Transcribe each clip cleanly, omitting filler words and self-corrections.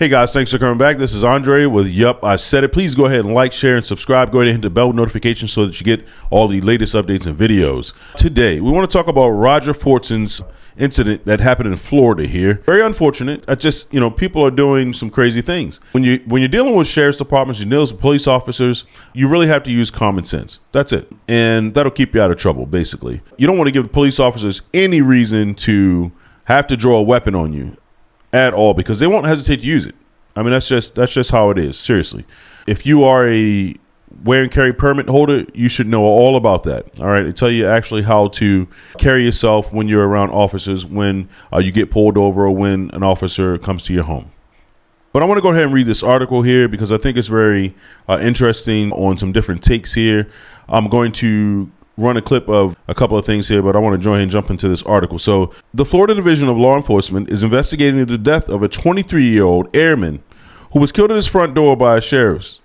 Hey guys, thanks for coming back. This is Andre with Yup, I Said It. Please go ahead and like, share, and subscribe. Go ahead and hit the bell notification so that you get all the latest updates and videos. Today, we want to talk about Roger Fortson's incident that happened in Florida here. Very unfortunate. People are doing some crazy things. When you're dealing with sheriff's departments, you're dealing with police officers, you really have to use common sense. That's it. And that'll keep you out of trouble, basically. You don't want to give police officers any reason to have to draw a weapon on you at all, because they won't hesitate to use it. I mean, that's just how it is. Seriously, if you are a wear and carry permit holder, you should know all about that. All right, they tell you actually how to carry yourself when you're around officers, when you get pulled over, or when an officer comes to your home. But I want to go ahead and read this article here because I think it's very interesting on some different takes here. I'm going to run a clip of a couple of things here, but I want to join and jump into this article. So the Florida Division of Law Enforcement is investigating the death of a 23-year-old airman who was killed at his front door by a sheriff.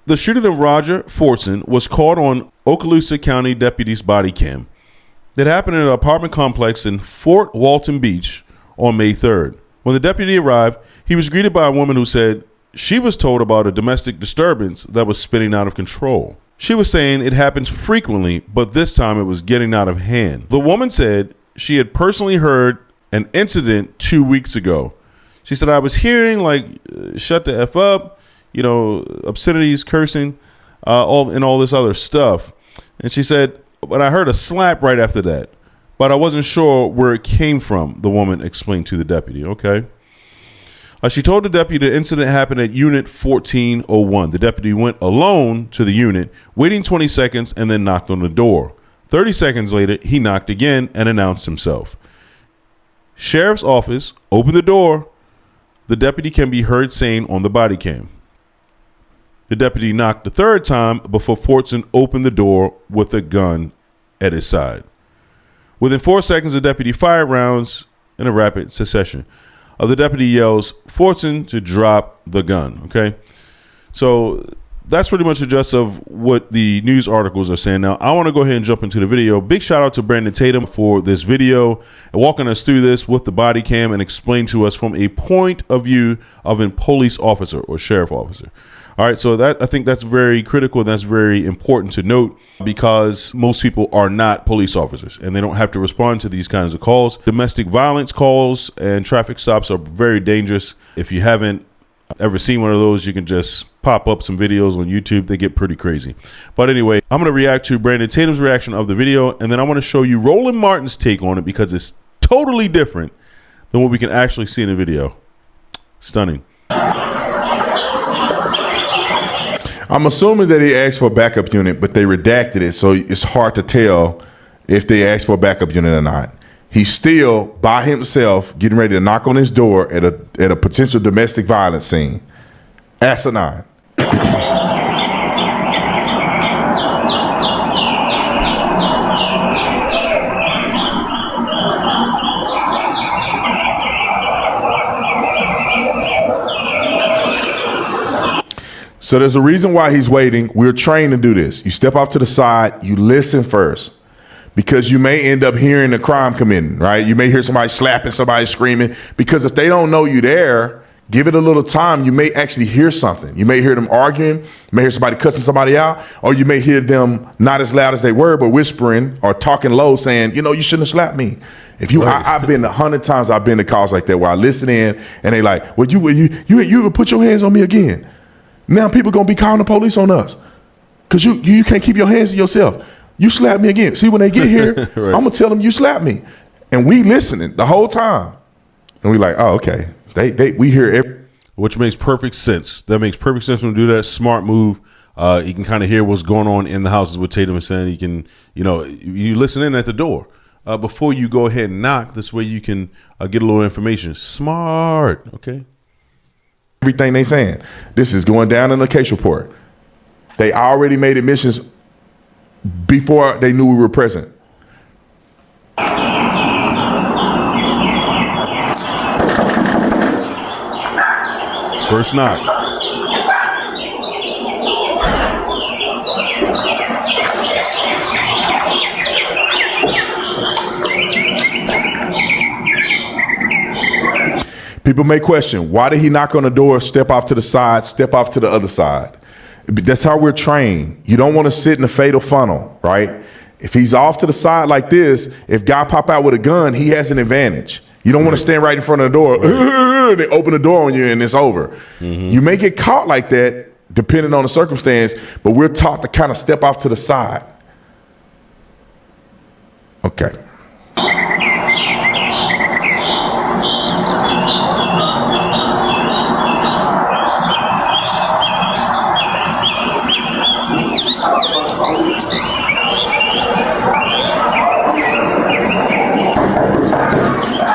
The shooting of Roger Fortson was caught on Okaloosa County deputy's body cam. It happened in an apartment complex in Fort Walton Beach on May 3rd. When the deputy arrived, he was greeted by a woman who said she was told about a domestic disturbance that was spinning out of control. She was saying it happens frequently, but this time it was getting out of hand. The woman said she had personally heard an incident 2 weeks ago. She said, I was hearing shut the F up, obscenities, cursing, all this other stuff. And she said, but I heard a slap right after that, but I wasn't sure where it came from, the woman explained to the deputy. Okay. She told the deputy the incident happened at Unit 1401. The deputy went alone to the unit, waiting 20 seconds, and then knocked on the door. 30 seconds later, he knocked again and announced himself. Sheriff's office, open the door, the deputy can be heard saying on the body cam. The deputy knocked the third time before Fortson opened the door with a gun at his side. Within 4 seconds, the deputy fired rounds in a rapid succession. The deputy yells, Fortson to drop the gun. Okay. So that's pretty much the gist of what the news articles are saying. Now, I want to go ahead and jump into the video. Big shout out to Brandon Tatum for this video and walking us through this with the body cam and explain to us from a point of view of a police officer or sheriff officer. All right, so I think that's very critical and that's very important to note because most people are not police officers and they don't have to respond to these kinds of calls. Domestic violence calls and traffic stops are very dangerous. If you haven't ever seen one of those, you can just pop up some videos on YouTube. They get pretty crazy. But anyway, I'm going to react to Brandon Tatum's reaction of the video, and then I want to show you Roland Martin's take on it because it's totally different than what we can actually see in the video. Stunning. I'm assuming that he asked for a backup unit, but they redacted it, so it's hard to tell if they asked for a backup unit or not. He's still by himself getting ready to knock on his door at a potential domestic violence scene. Asinine. So there's a reason why he's waiting. We're trained to do this. You step off to the side, you listen first, because you may end up hearing a crime committing, right? You may hear somebody slapping, somebody screaming, because if they don't know you there, give it a little time. You may actually hear something. You may hear them arguing, you may hear somebody cussing somebody out, or you may hear them not as loud as they were, but whispering or talking low saying, you shouldn't have slapped me. If you, right. I've been 100 times, I've been to calls like that where I listen in and they like, well, you put your hands on me again. Now people gonna be calling the police on us because you can't keep your hands to yourself. You slap me again. See, when they get here, right. I'm gonna tell them you slapped me, and we listening the whole time, and we like, oh, okay. We hear which makes perfect sense. That makes perfect sense when we do that. Smart move. You can kind of hear what's going on in the houses. What Tatum is saying. You can, you listen in at the door before you go ahead and knock. This way you can get a little information. Smart. Okay. Everything they saying. This is going down in the case report. They already made admissions before they knew we were present. First knock. People may question, why did he knock on the door, step off to the side, step off to the other side? That's how we're trained. You don't want to sit in the fatal funnel, right? If he's off to the side like this, if guy pop out with a gun, he has an advantage. You don't want to stand right in front of the door. Right. They open the door on you and it's over. Mm-hmm. You may get caught like that depending on the circumstance, but we're taught to kind of step off to the side. Okay.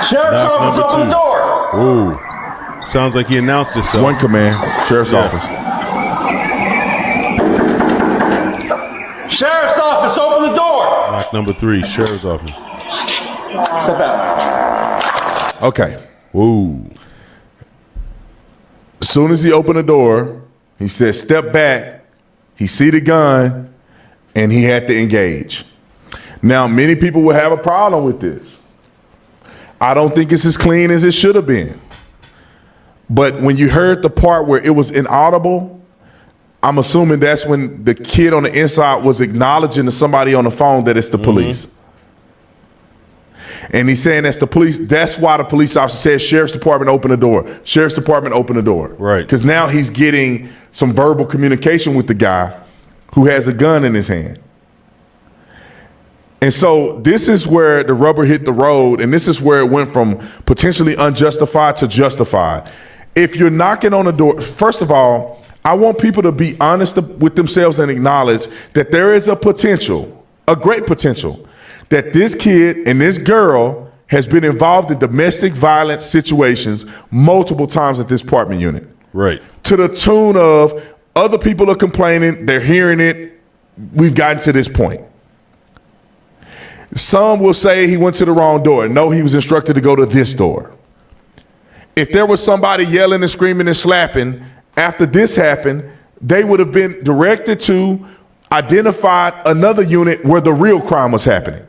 Sheriff's office, open the door. Ooh. Sounds like he announced himself. One command, Sheriff's office. Sheriff's office, open the door. Knock number 3, Sheriff's office. Step out. Okay. Ooh. As soon as he opened the door, he said, step back. He see the gun, and he had to engage. Now, many people will have a problem with this. I don't think it's as clean as it should have been. But when you heard the part where it was inaudible, I'm assuming that's when the kid on the inside was acknowledging to somebody on the phone that it's the police. And he's saying that's the police. That's why the police officer said, Sheriff's Department, open the door. Sheriff's Department, open the door. Right. Because now he's getting some verbal communication with the guy who has a gun in his hand. And so this is where the rubber hit the road, and this is where it went from potentially unjustified to justified. If you're knocking on the door, first of all, I want people to be honest with themselves and acknowledge that there is a potential, a great potential, that this kid and this girl has been involved in domestic violence situations multiple times at this apartment unit. Right. To the tune of other people are complaining, they're hearing it, we've gotten to this point. Some will say he went to the wrong door. No, he was instructed to go to this door. If there was somebody yelling and screaming and slapping after this happened, they would have been directed to identify another unit where the real crime was happening.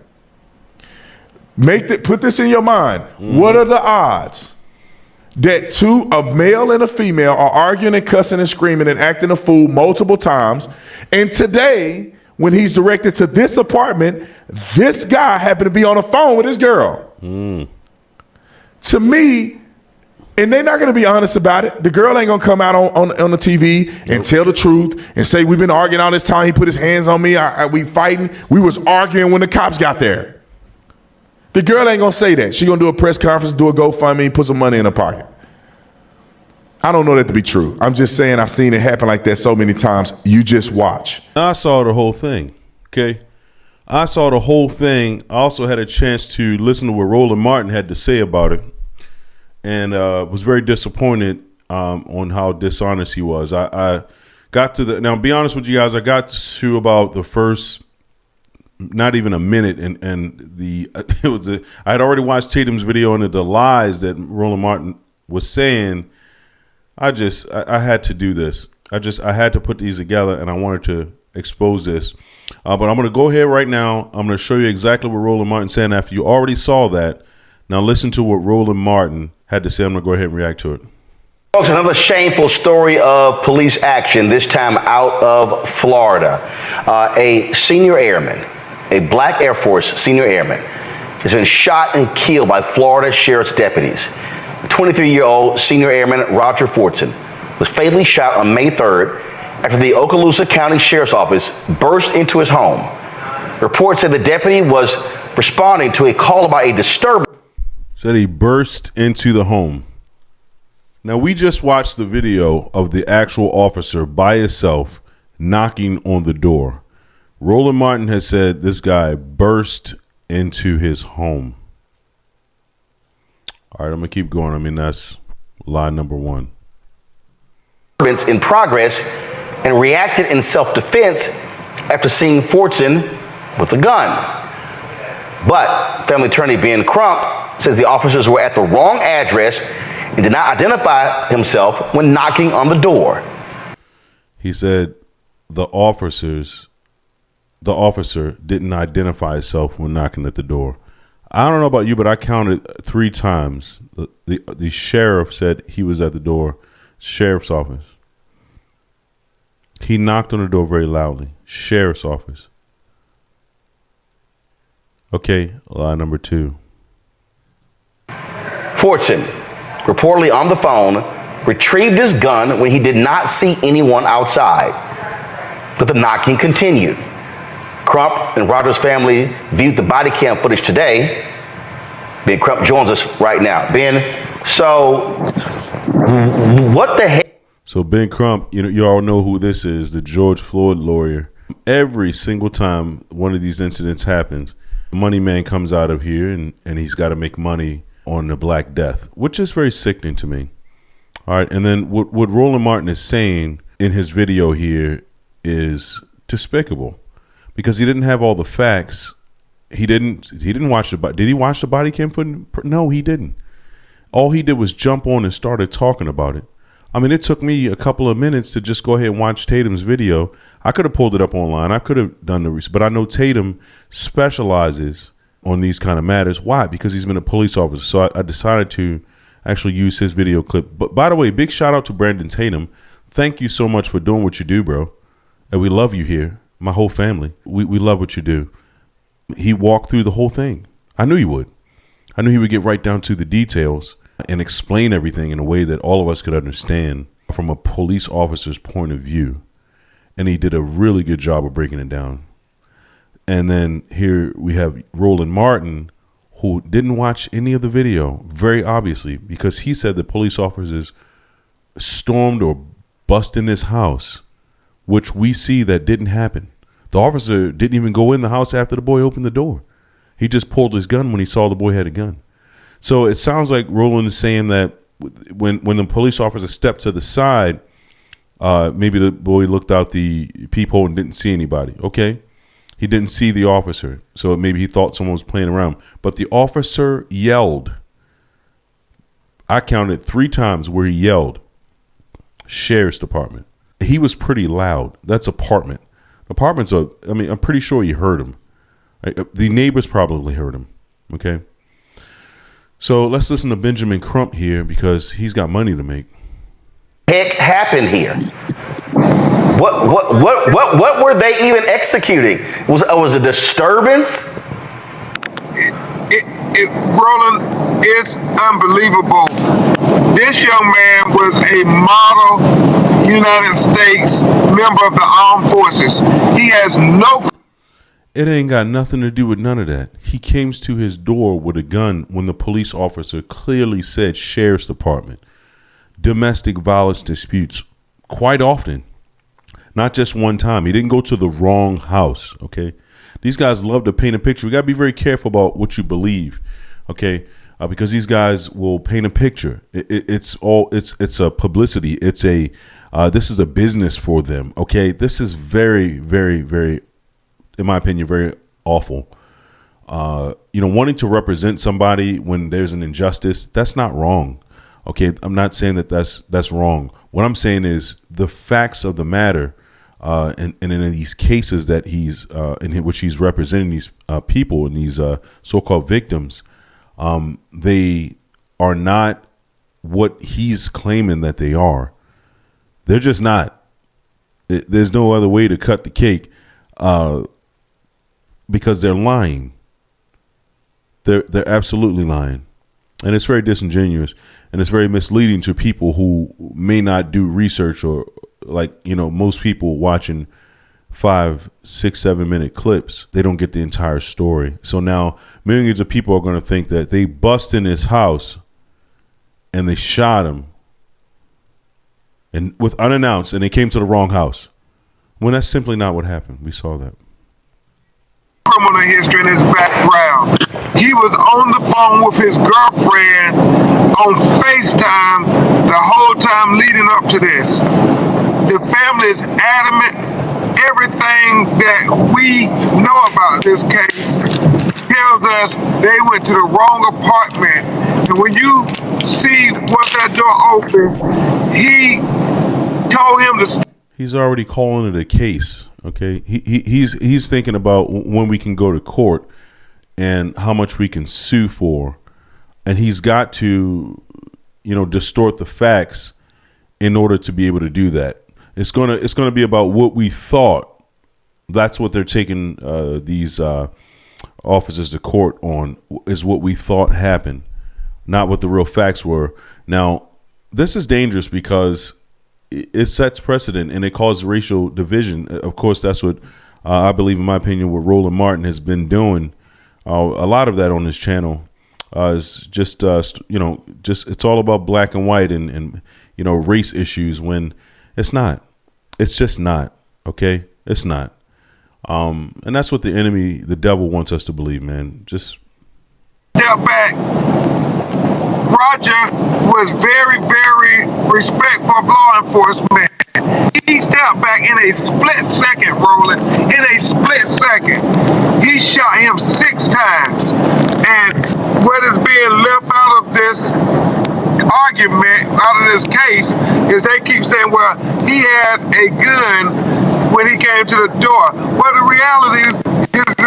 Put this in your mind. Mm-hmm. What are the odds that a male and a female are arguing and cussing and screaming and acting a fool multiple times, and today, when he's directed to this apartment, this guy happened to be on the phone with his girl? To me, and they're not going to be honest about it. The girl ain't going to come out on the TV and tell the truth and say, we've been arguing all this time. He put his hands on me. We fighting. We was arguing when the cops got there. The girl ain't going to say that. She going to do a press conference, do a GoFundMe, put some money in her pocket. I don't know that to be true. I'm just saying I've seen it happen like that so many times. You just watch. I saw the whole thing, okay? I saw the whole thing. I also had a chance to listen to what Roland Martin had to say about it, and was very disappointed on how dishonest he was. I got to now, to be honest with you guys, I got to about the first, not even a minute, and I had already watched Tatum's video on the lies that Roland Martin was saying. I had to do this. I had to put these together, and I wanted to expose this. But I'm going to go ahead right now. I'm going to show you exactly what Roland Martin said after you already saw that. Now listen to what Roland Martin had to say. I'm going to go ahead and react to it. Folks, another shameful story of police action, this time out of Florida. A senior airman, a black Air Force senior airman, has been shot and killed by Florida sheriff's deputies. 23-year-old senior airman Roger Fortson was fatally shot on May 3rd after the Okaloosa County Sheriff's Office burst into his home. Reports said the deputy was responding to a call about a disturbance. Said he burst into the home. Now, we just watched the video of the actual officer by himself knocking on the door. Roland Martin has said this guy burst into his home. All right, I'm going to keep going. I mean, that's lie number 1. In progress and reacted in self-defense after seeing Fortson with a gun. But family attorney Ben Crump says the officers were at the wrong address and did not identify himself when knocking on the door. He said the officer didn't identify himself when knocking at the door. I don't know about you, but I counted 3 times. The sheriff said he was at the door. Sheriff's office. He knocked on the door very loudly. Sheriff's office. Okay, lie number 2. Fortson, reportedly on the phone, retrieved his gun when he did not see anyone outside. But the knocking continued. Crump and Rogers' family viewed the body cam footage today. Ben Crump joins us right now. Ben, so what the heck? So Ben Crump, you all know who this is, the George Floyd lawyer. Every single time one of these incidents happens, the money man comes out of here and he's got to make money on the Black Death, which is very sickening to me. All right, and then what Roland Martin is saying in his video here is despicable because he didn't have all the facts. He didn't watch the did he watch the body cam footage? No, he didn't. All he did was jump on and started talking about it. I mean, it took me a couple of minutes to just go ahead and watch Tatum's video. I could have pulled it up online. I could have done the research, but I know Tatum specializes on these kind of matters. Why? Because he's been a police officer. So I decided to actually use his video clip. But by the way, big shout out to Brandon Tatum. Thank you so much for doing what you do, bro. And we love you here. My whole family. We love what you do. He walked through the whole thing. I knew he would. I knew he would get right down to the details and explain everything in a way that all of us could understand from a police officer's point of view. And he did a really good job of breaking it down. And then here we have Roland Martin, who didn't watch any of the video, very obviously, because he said the police officers stormed or bust in his house, which we see that didn't happen. The officer didn't even go in the house after the boy opened the door. He just pulled his gun when he saw the boy had a gun. So it sounds like Roland is saying that when the police officer stepped to the side, maybe the boy looked out the peephole and didn't see anybody. Okay. He didn't see the officer. So maybe he thought someone was playing around. But the officer yelled. I counted 3 times where he yelled. Sheriff's Department. He was pretty loud. That's apartment. Apartments are, I mean, I'm pretty sure you heard him. The neighbors probably heard him. Okay. So let's listen to Benjamin Crump here because he's got money to make. Heck happened here? What were they even executing? Was a disturbance? Roland, it's unbelievable. This young man was a model United States member of the armed forces. He has no. It ain't got nothing to do with none of that. He came to his door with a gun when the police officer clearly said Sheriff's Department. Domestic violence disputes quite often. Not just one time. He didn't go to the wrong house, okay? These guys love to paint a picture. We got to be very careful about what you believe, okay? Because these guys will paint a picture. It's a publicity. It's a this is a business for them, okay? This is very, very, very, in my opinion, very awful. Wanting to represent somebody when there's an injustice, that's not wrong. Okay, I'm not saying that that's wrong. What I'm saying is the facts of the matter, and in these cases that he's in which he's representing these people and these so-called victims, they are not what he's claiming that they are. They're just not. There's no other way to cut the cake, because they're lying. They're absolutely lying. And it's very disingenuous and it's very misleading to people who may not do research or most people watching 5, 6, 7 minute clips. They don't get the entire story. So now millions of people are going to think that they bust in his house and they shot him and with unannounced and they came to the wrong house when that's simply not what happened. We saw that. Criminal history in his background. He was on the phone with his girlfriend on FaceTime the whole time leading up to this. The family is adamant. Everything that we know about this case tells us they went to the wrong apartment. And when you see once that door opened, he told him to. He's already calling it a case. Okay, he's thinking about when we can go to court and how much we can sue for, and he's got to, distort the facts in order to be able to do that. It's gonna be about what we thought. That's what they're taking these officers to court on, is what we thought happened, not what the real facts were. Now, this is dangerous because it sets precedent and it causes racial division. Of course, that's what I believe, in my opinion, what Roland Martin has been doing. A lot of that on his channel is just it's all about black and white and race issues, when it's not. It's just not. Okay, it's not. And that's what the enemy, the devil, wants us to believe, man. Just step back. Roger was very, very respectful of law enforcement. He stepped back in a split second, Roland. In a split second. He shot him 6 times. And what is being left out of this argument, out of this case, is they keep saying, well, he had a gun when he came to the door. Well, the reality is,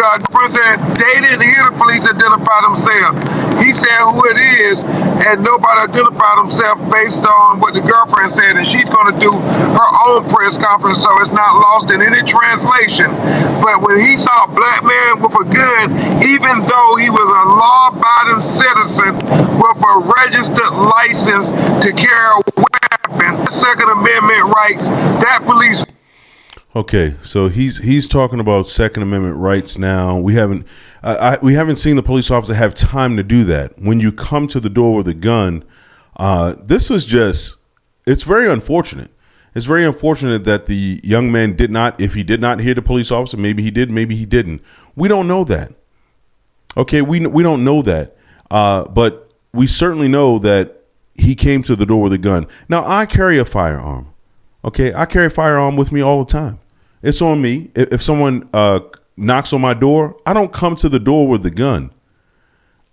girlfriend said they didn't hear the police identify themselves. He said who it is, and nobody identified themselves based on what the girlfriend said, and she's going to do her own press conference, so it's not lost in any translation. But when he saw a black man with a gun, even though he was a law-abiding citizen with a registered license to carry a weapon, Second Amendment rights, that police. Okay, so he's talking about Second Amendment rights now. We haven't seen the police officer have time to do that. When you come to the door with a gun, it's very unfortunate. It's very unfortunate that the young man did not, if he did not hear the police officer, maybe he did, maybe he didn't. We don't know that. Okay, we don't know that. But we certainly know that he came to the door with a gun. Now, I carry a firearm. Okay, I carry a firearm with me all the time. It's on me. If someone knocks on my door, I don't come to the door with the gun.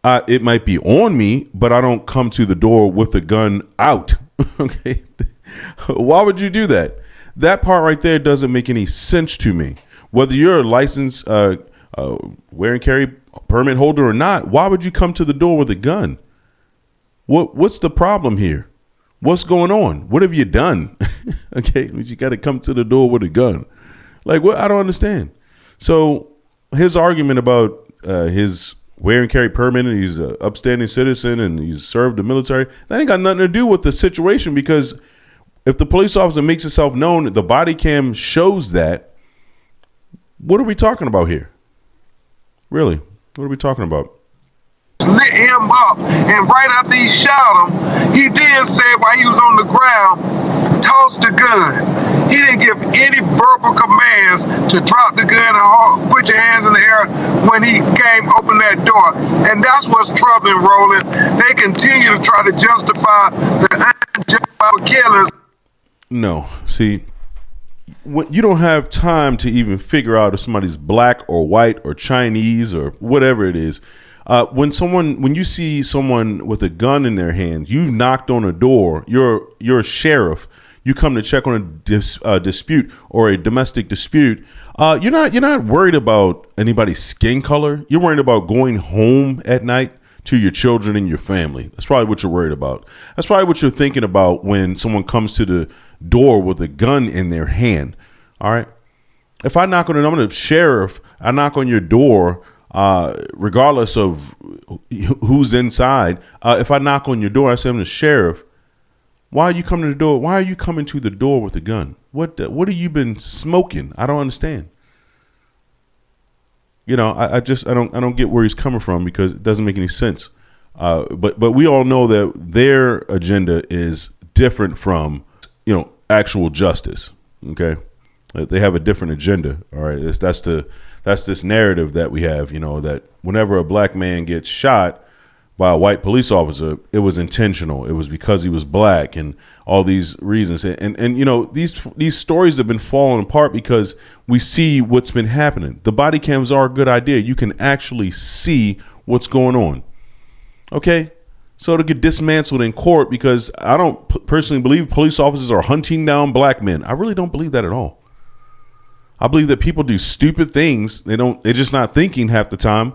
It might be on me, but I don't come to the door with the gun out. Okay, why would you do that? That part right there doesn't make any sense to me. Whether you're a licensed wear and carry permit holder or not, why would you come to the door with a gun? What's the problem here? What's going on? What have you done? Okay, you got to come to the door with a gun. Like, what? I don't understand. So his argument about his wear and carry permit, and he's an upstanding citizen and he's served the military, that ain't got nothing to do with the situation, because if the police officer makes himself known, the body cam shows that. What are we talking about here? Really? What are we talking about? Lit him up, and right after he shot him, he then said while he was on the ground, toss the gun. He didn't give any verbal commands to drop the gun or put your hands in the air when he came open that door. And that's what's troubling, Roland. They continue to try to justify the unjustified killings. No, see, you don't have time to even figure out if somebody's black or white or Chinese or whatever it is. When you see someone with a gun in their hands, you knocked on a door, you're a sheriff, you come to check on a dispute or a domestic dispute. You're not worried about anybody's skin color. You're worried about going home at night to your children and your family. That's probably what you're worried about. That's probably what you're thinking about when someone comes to the door with a gun in their hand. All right. If I'm a sheriff, I knock on your door, regardless of who's inside. If I knock on your door, I say I'm the sheriff. Why are you coming to the door? Why are you coming to the door with a gun? What have you been smoking? I don't understand. I don't get where he's coming from, because it doesn't make any sense. But we all know that their agenda is different from, actual justice. Okay. They have a different agenda. All right. That's this narrative that we have, that whenever a black man gets shot by a white police officer, it was intentional. It was because he was black, and all these reasons. And these stories have been falling apart because we see what's been happening. The body cams are a good idea. You can actually see what's going on. Okay. So to get dismantled in court, because I don't personally believe police officers are hunting down black men. I really don't believe that at all. I believe that people do stupid things. They're just not thinking half the time.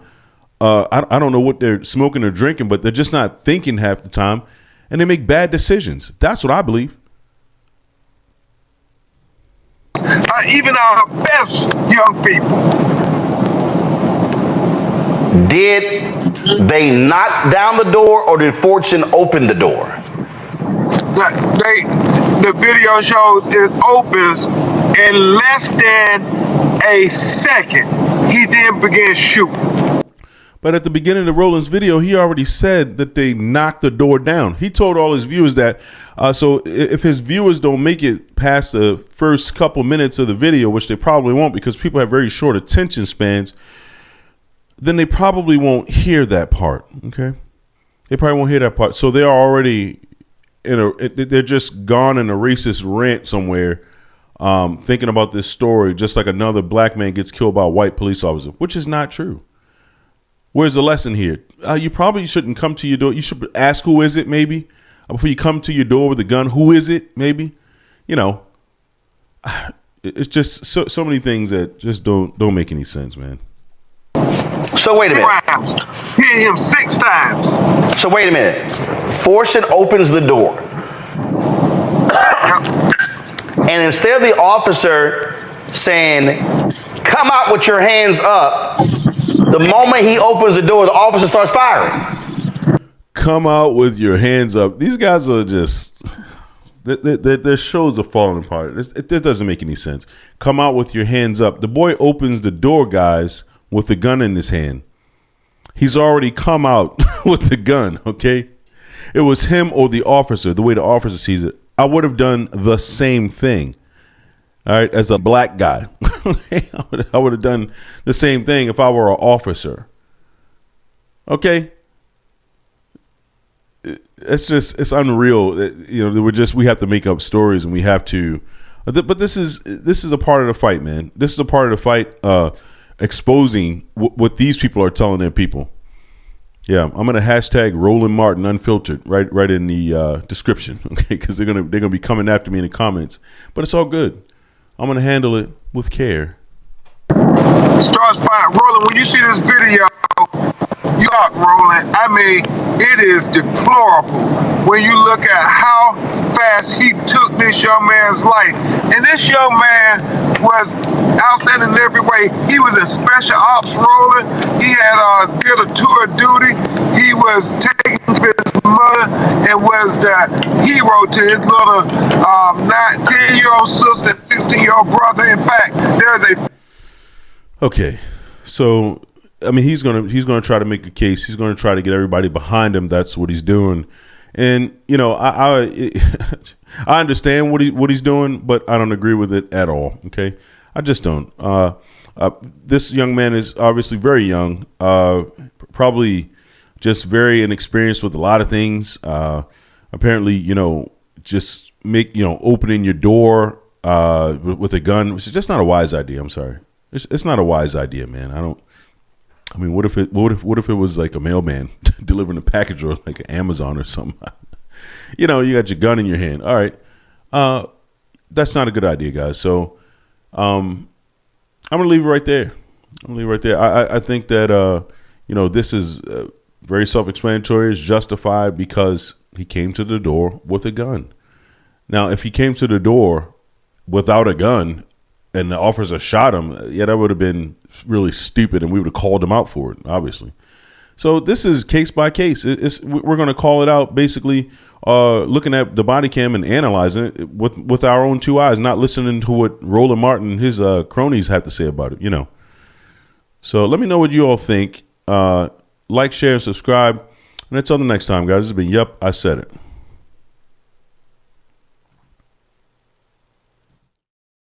I don't know what they're smoking or drinking, but they're just not thinking half the time, and they make bad decisions. That's what I believe. Even our best young people. Did they knock down the door, or did Fortson open the door? The video shows it opens in less than a second. He then began shooting. But at the beginning of Roland's video, he already said that they knocked the door down. He told all his viewers that. So if his viewers don't make it past the first couple minutes of the video, which they probably won't because people have very short attention spans, then they probably won't hear that part. Okay, they probably won't hear that part. So they're already they're just gone in a racist rant somewhere, thinking about this story, just like another black man gets killed by a white police officer, which is not true. Where's the lesson here? You probably shouldn't come to your door. You should ask, who is it, maybe? Before you come to your door with a gun, who is it, maybe? You know, it's just so many things that just don't make any sense, man. So wait a minute. Hit him 6 times. So wait a minute. Fortson opens the door. And instead of the officer saying, come out with your hands up, the moment he opens the door, the officer starts firing. Come out with your hands up. These guys are just, their shows are falling apart. It doesn't make any sense. Come out with your hands up. The boy opens the door, guys, with the gun in his hand. He's already come out with the gun, okay? It was him or the officer, the way the officer sees it. I would have done the same thing. All right, as a black guy, I would have done the same thing if I were an officer. Okay, it's unreal. You know, we have to make up stories, and we have to. But this is a part of the fight, man. This is a part of the fight, exposing what these people are telling their people. Yeah, I'm gonna hashtag Roland Martin Unfiltered right in the description, okay? Because they're gonna be coming after me in the comments. But it's all good. I'm going to handle it with care. Starts firing. Roland, when you see this video, Roland, I mean, it is deplorable when you look at how fast he took this young man's life. And this young man was outstanding in every way. He was in special ops, Roland. He had did a tour of duty. He was taking care of his mother and was the hero to his little 10-year-old sister and 16-year-old brother. In fact, there's a... Okay, so... I mean, he's gonna try to make a case. He's gonna try to get everybody behind him. That's what he's doing, and you know, I understand what he's doing, but I don't agree with it at all. Okay, I just don't. This young man is obviously very young, probably just very inexperienced with a lot of things. Apparently, you know, just opening your door with a gun, which is just not a wise idea. I'm sorry, it's not a wise idea, man. I mean, what if it was like a mailman delivering a package or like an Amazon or something? You know, you got your gun in your hand. All right. That's not a good idea, guys. So I'm going to leave it right there. I think that, you know, this is very self-explanatory. It's justified because he came to the door with a gun. Now, if he came to the door without a gun and the officer shot him, yeah, that would have been really stupid, and we would have called him out for it, obviously. So this is case by case. We're going to call it out, basically, looking at the body cam and analyzing it with our own 2 eyes, not listening to what Roland Martin and his cronies have to say about it, you know. So let me know what you all think. Like, share, and subscribe. And until the next time, guys, this has been Yup, I Said It.